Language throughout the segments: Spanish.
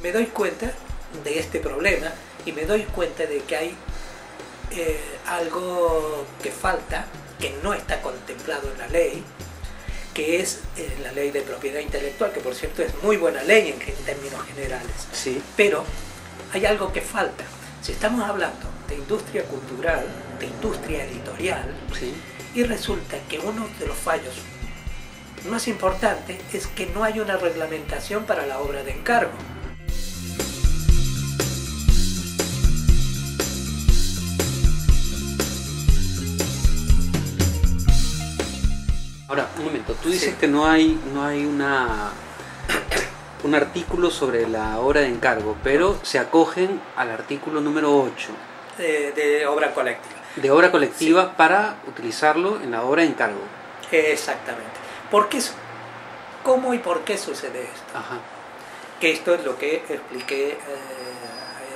me doy cuenta de este problema y me doy cuenta de que hay algo que falta, que no está contemplado en la ley, que es la ley de propiedad intelectual, que por cierto es muy buena ley en términos generales. Sí. Pero hay algo que falta. Si estamos hablando de industria cultural, de industria editorial, Sí. y resulta que uno de los fallos más importantes es que no hay una reglamentación para la obra de encargo. Ahora, un momento, tú dices Sí. que no hay un artículo sobre la obra de encargo, pero se acogen al artículo número 8 De obra colectiva. de obra colectiva para utilizarlo en la obra de encargo. Exactamente. ¿Por qué? ¿Cómo y por qué sucede esto? Ajá. Que esto es lo que expliqué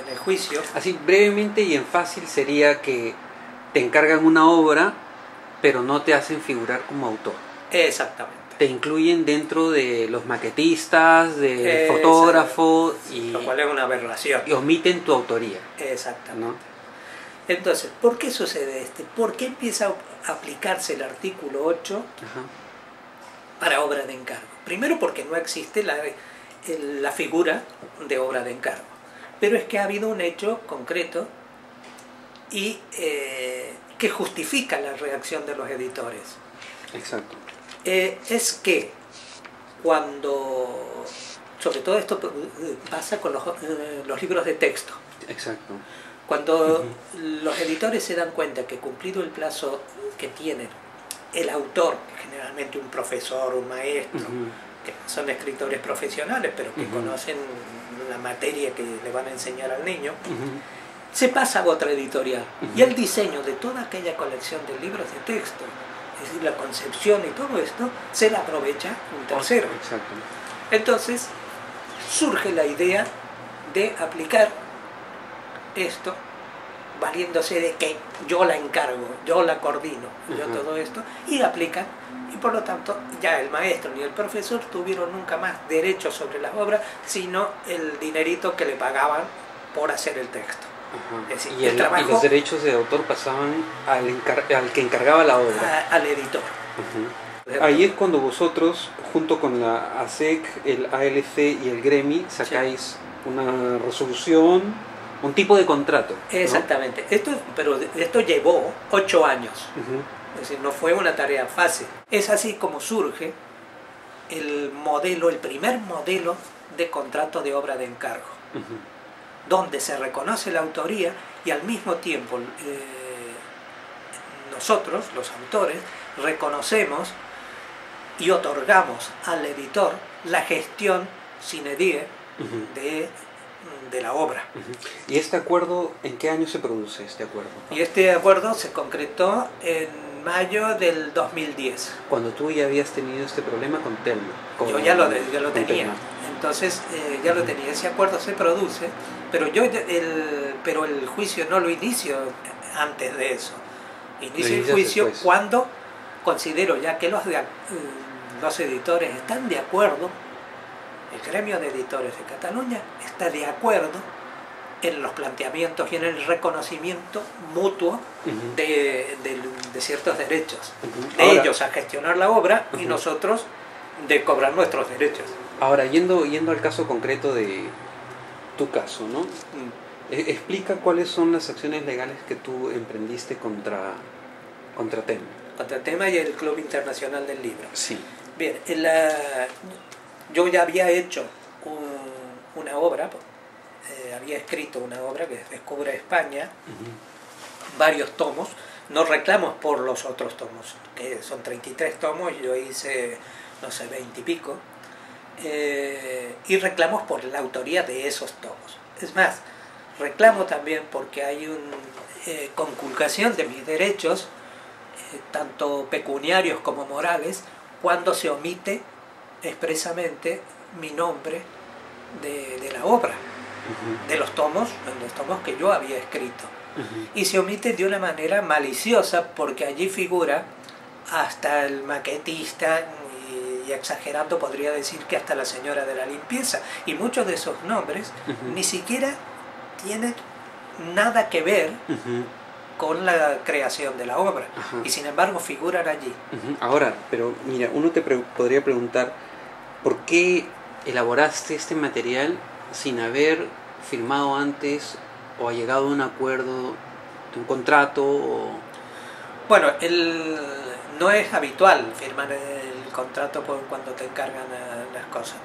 en el juicio. Así brevemente y en fácil sería que te encargan una obra, pero no te hacen figurar como autor. Exactamente. Te incluyen dentro de los maquetistas, del Exacto. fotógrafo Lo cual es una aberración. y omiten tu autoría, Exactamente. ¿no? Entonces, ¿por qué sucede esto? ¿Por qué empieza a aplicarse el artículo 8 Ajá. para obra de encargo? Primero porque no existe la figura de obra de encargo. Pero es que ha habido un hecho concreto y que justifica la reacción de los editores. Exacto. Es que cuando, sobre todo esto pasa con los libros de texto, Exacto. cuando los editores se dan cuenta que cumplido el plazo que tienen el autor, generalmente un profesor, un maestro, que son escritores profesionales, pero que conocen la materia que le van a enseñar al niño, se pasa a otra editorial. Y el diseño de toda aquella colección de libros de texto, es decir, la concepción y todo esto, se la aprovecha un tercero. Exacto. Entonces surge la idea de aplicar esto valiéndose de que yo la encargo, yo la coordino, yo todo esto, y aplican, y por lo tanto ya el maestro ni el profesor tuvieron nunca más derechos sobre las obras, sino el dinerito que le pagaban por hacer el texto. Ajá. Es decir, Y, el trabajo y los derechos de autor pasaban al que encargaba la obra. al editor. Ahí es cuando vosotros, junto con la ASEC, el ALC y el GREMI, sacáis una resolución, un tipo de contrato, ¿no? Exactamente. Pero esto llevó 8 años. Es decir, no fue una tarea fácil. Es así como surge el primer modelo de contrato de obra de encargo, donde se reconoce la autoría y al mismo tiempo nosotros, los autores, reconocemos y otorgamos al editor la gestión sine die de la obra. ¿Y este acuerdo, en qué año se produce este acuerdo? Y este acuerdo se concretó en mayo del 2010. Cuando tú ya habías tenido este problema con Telma. Yo ya lo tenía. Telma. Entonces ya lo tenía. Ese acuerdo se produce, pero el juicio no lo inicio antes de eso. Inicio el juicio después, cuando considero ya que los editores están de acuerdo, el gremio de editores de Cataluña está de acuerdo en los planteamientos y en el reconocimiento mutuo de ciertos derechos. De Ahora, ellos a gestionar la obra y nosotros de cobrar nuestros derechos. Ahora, yendo al caso concreto de tu caso, ¿no? Explica cuáles son las acciones legales que tú emprendiste contra Telma. Contra Telma y el Club Internacional del Libro. Sí. Bien, yo ya había hecho una obra, había escrito una obra que es Descubre España, varios tomos, no reclamos por los otros tomos, que son 33 tomos, yo hice, no sé, 20 y pico, y reclamos por la autoría de esos tomos. Es más, reclamo también porque hay una conculcación de mis derechos, tanto pecuniarios como morales, cuando se omite expresamente mi nombre de la obra, de los tomos que yo había escrito. Y se omite de una manera maliciosa porque allí figura hasta el maquetista y exagerando podría decir que hasta la señora de la limpieza, y muchos de esos nombres ni siquiera tienen nada que ver con la creación de la obra, y sin embargo figuran allí. Ahora, pero mira, uno te podría preguntar, ¿por qué elaboraste este material sin haber firmado antes o ha llegado a un acuerdo de un contrato? Bueno, no es habitual firmar el contrato cuando te encargan las cosas.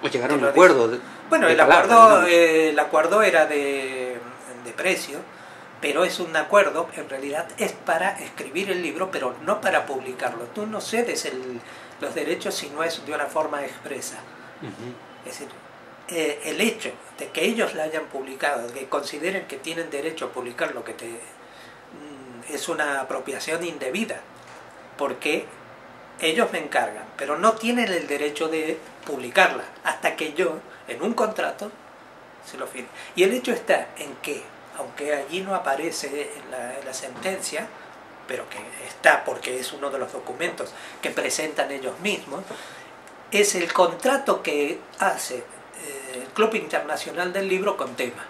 ¿O llegaron a un acuerdo? Bueno, el acuerdo era de precio, pero es un acuerdo, en realidad es para escribir el libro, pero no para publicarlo. Tú no cedes los derechos si no es de una forma expresa. Es decir, el hecho de que ellos la hayan publicado, de que consideren que tienen derecho a publicar lo que es una apropiación indebida, porque ellos me encargan, pero no tienen el derecho de publicarla hasta que yo, en un contrato, se lo firme. Y el hecho está en que, aunque allí no aparece en la sentencia, pero que está porque es uno de los documentos que presentan ellos mismos, es el contrato que hace el Club Internacional del Libro con Tema.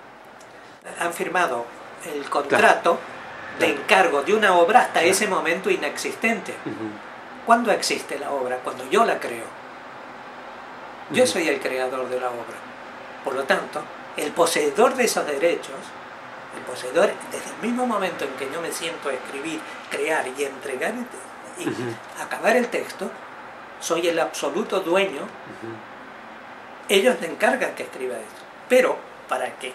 Han firmado el contrato de encargo de una obra hasta ese momento inexistente. ¿Cuándo existe la obra? Cuando yo la creo. Yo soy el creador de la obra. Por lo tanto, el poseedor de esos derechos, el poseedor, desde el mismo momento en que yo me siento a escribir, crear y entregar y acabar el texto, soy el absoluto dueño. Ellos me encargan que escriba esto. Pero, para que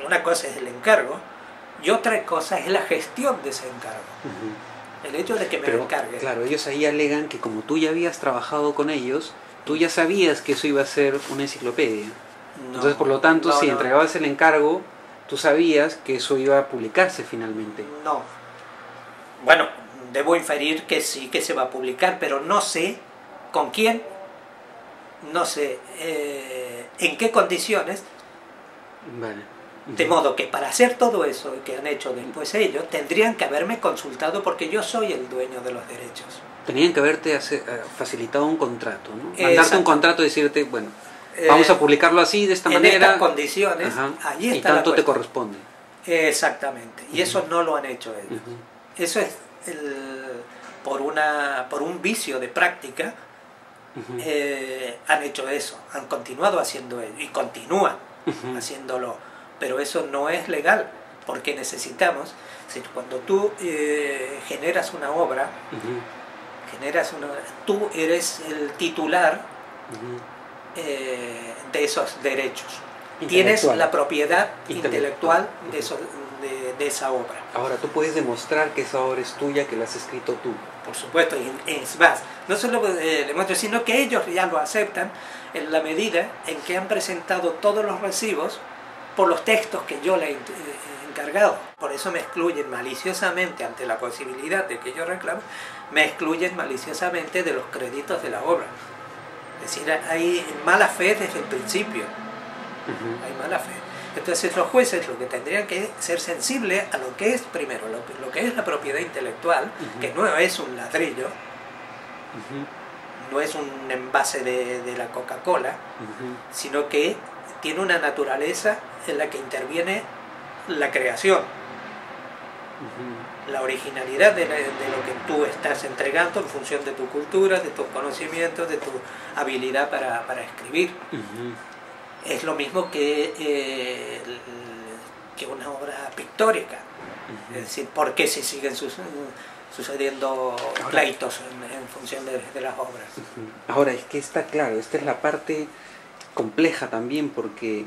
una cosa es el encargo y otra cosa es la gestión de ese encargo. El hecho de que me encarguen. Claro, ellos ahí alegan que como tú ya habías trabajado con ellos, tú ya sabías que eso iba a ser una enciclopedia. Entonces, por lo tanto, si entregabas el encargo, tú sabías que eso iba a publicarse finalmente. No. Bueno, debo inferir que sí, que se va a publicar, pero no sé con quién, no sé en qué condiciones. Vale. De modo que para hacer todo eso que han hecho después ellos, tendrían que haberme consultado porque yo soy el dueño de los derechos. Tenían que haberte facilitado un contrato, ¿no? Mandarte un contrato y decirte, bueno, vamos a publicarlo así, de esta manera. En estas condiciones, allí está y tanto te corresponde. Exactamente, y eso no lo han hecho ellos. Eso es por un vicio de práctica, han hecho eso, han continuado haciendo ello y continúan haciéndolo. Pero eso no es legal, porque necesitamos, cuando tú generas una obra, tú eres el titular de esos derechos. Tienes la propiedad intelectual de esa obra. Ahora, tú puedes demostrar que esa obra es tuya, que la has escrito tú. Por supuesto, y es más, no solo demuestro, sino que ellos ya lo aceptan en la medida en que han presentado todos los recibos por los textos que yo le he encargado. Por eso me excluyen maliciosamente, ante la posibilidad de que yo reclame, me excluyen maliciosamente de los créditos de la obra. Es decir, hay mala fe desde el principio. Hay mala fe. Entonces los jueces lo que tendrían que ser sensibles a lo que es, primero, lo que es la propiedad intelectual, que no es un ladrillo, no es un envase de la Coca-Cola, sino que tiene una naturaleza en la que interviene la creación, la originalidad de lo que tú estás entregando en función de tu cultura, de tus conocimientos, de tu habilidad para escribir. Es lo mismo que una obra pictórica. Es decir, ¿por qué se siguen sucediendo pleitos en función de las obras? Ahora, es que está claro, esta es la parte compleja también, porque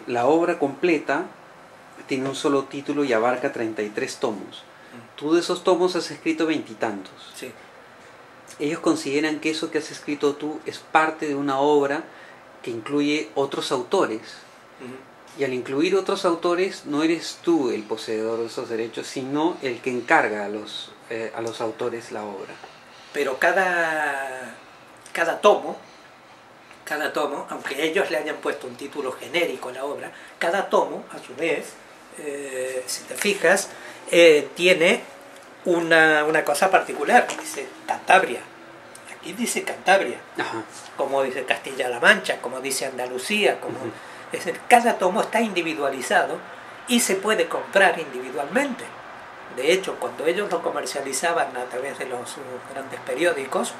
la obra completa tiene un solo título y abarca 33 tomos. Tú de esos tomos has escrito 20 y tantos. Sí. Ellos consideran que eso que has escrito tú es parte de una obra que incluye otros autores. Y al incluir otros autores, no eres tú el poseedor de esos derechos, sino el que encarga a los autores la obra. Pero cada tomo, aunque ellos le hayan puesto un título genérico a la obra, cada tomo, a su vez, si te fijas, tiene una cosa particular, dice Cantabria, Aquí dice Cantabria, Ajá. como dice Castilla-La Mancha, como dice Andalucía, como es decir, cada tomo está individualizado y se puede comprar individualmente. De hecho, cuando ellos lo comercializaban a través de los grandes periódicos,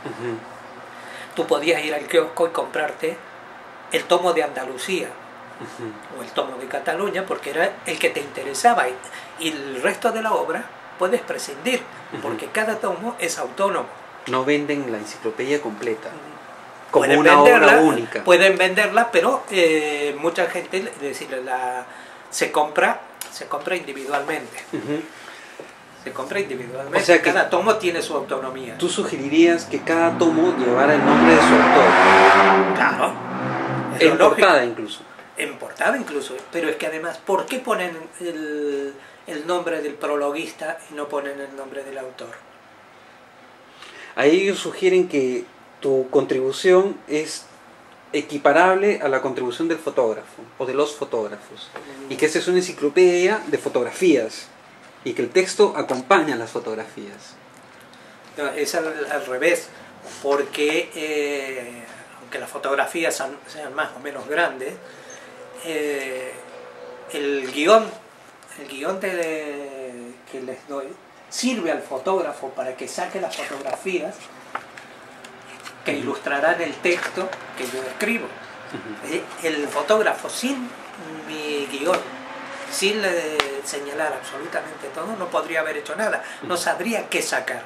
tú podías ir al kiosco y comprarte el tomo de Andalucía o el tomo de Cataluña, porque era el que te interesaba, y el resto de la obra puedes prescindir, porque cada tomo es autónomo. No venden la enciclopedia completa, como Pueden una venderla, obra única. Pueden venderla, pero mucha gente, es decir, se compra individualmente. Se compra individualmente. O sea que cada tomo tiene su autonomía. ¿Tú sugerirías que cada tomo llevara el nombre de su autor? Claro. En portada incluso. En portada incluso. Pero es que además, ¿por qué ponen el nombre del prologuista y no ponen el nombre del autor? Ahí ellos sugieren que tu contribución es equiparable a la contribución del fotógrafo o de los fotógrafos, y que esta es una enciclopedia de fotografías y que el texto acompaña las fotografías. No, es al revés, porque aunque las fotografías sean más o menos grandes, el guión que les doy sirve al fotógrafo para que saque las fotografías que ilustrarán el texto que yo escribo. El fotógrafo sin mi guión, sin señalar absolutamente todo, no podría haber hecho nada, no sabría qué sacar,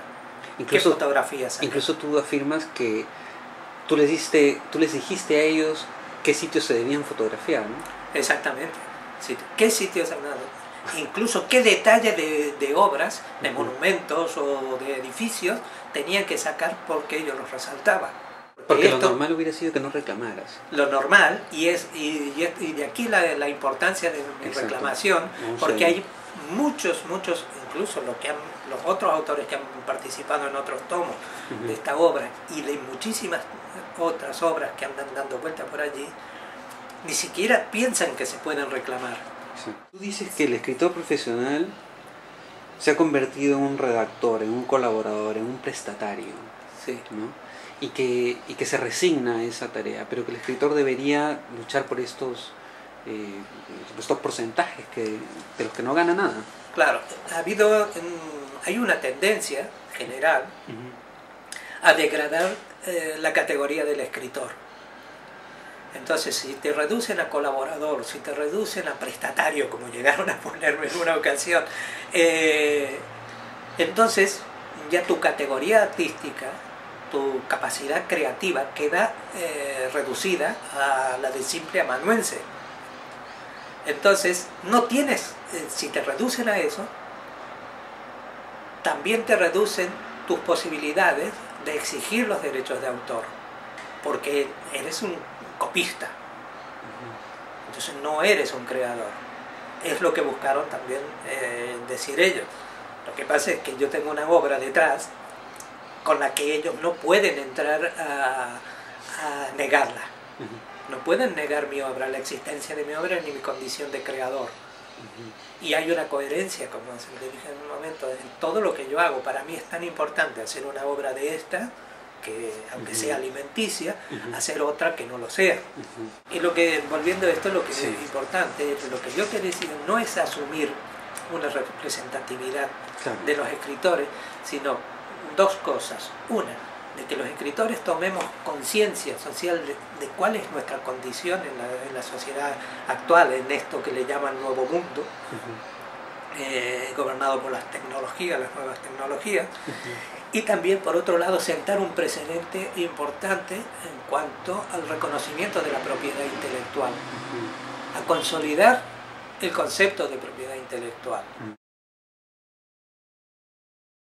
qué fotografías sacar. Incluso tú afirmas que tú les dijiste a ellos qué sitios se debían fotografiar, ¿no? Exactamente. ¿Qué sitios han dado? Incluso qué detalle de obras, de monumentos o de edificios tenían que sacar porque yo los resaltaba. Porque lo normal hubiera sido que no reclamaras. Lo normal, y de aquí la importancia de mi reclamación, porque hay muchos, incluso los otros autores que han participado en otros tomos de esta obra y de muchísimas otras obras que andan dando vueltas por allí, ni siquiera piensan que se pueden reclamar. Sí. Tú dices que el escritor profesional se ha convertido en un redactor, en un colaborador, en un prestatario, sí, ¿no? Y que se resigna a esa tarea, pero que el escritor debería luchar por estos porcentajes de los que no gana nada. Claro, hay una tendencia general a degradar la categoría del escritor. Entonces, si te reducen a colaborador, si te reducen a prestatario, como llegaron a ponerme en una ocasión, entonces ya tu categoría artística, tu capacidad creativa queda reducida a la de simple amanuense. Entonces, no tienes, si te reducen a eso, también te reducen tus posibilidades de exigir los derechos de autor, porque eres un copista, entonces no eres un creador. Es lo que buscaron también decir ellos. Lo que pasa es que yo tengo una obra detrás con la que ellos no pueden entrar a negarla. No pueden negar mi obra, la existencia de mi obra ni mi condición de creador. Y hay una coherencia, como le dije en un momento, en todo lo que yo hago. Para mí es tan importante hacer una obra de esta, que aunque sea alimenticia, hacer otra que no lo sea. Y volviendo a esto, lo que es importante, lo que yo te decía, no es asumir una representatividad de los escritores, sino dos cosas. Una, de que los escritores tomemos conciencia social de cuál es nuestra condición en la sociedad actual, en esto que le llaman nuevo mundo, gobernado por las tecnologías, las nuevas tecnologías, y también, por otro lado, sentar un precedente importante en cuanto al reconocimiento de la propiedad intelectual, a consolidar el concepto de propiedad intelectual.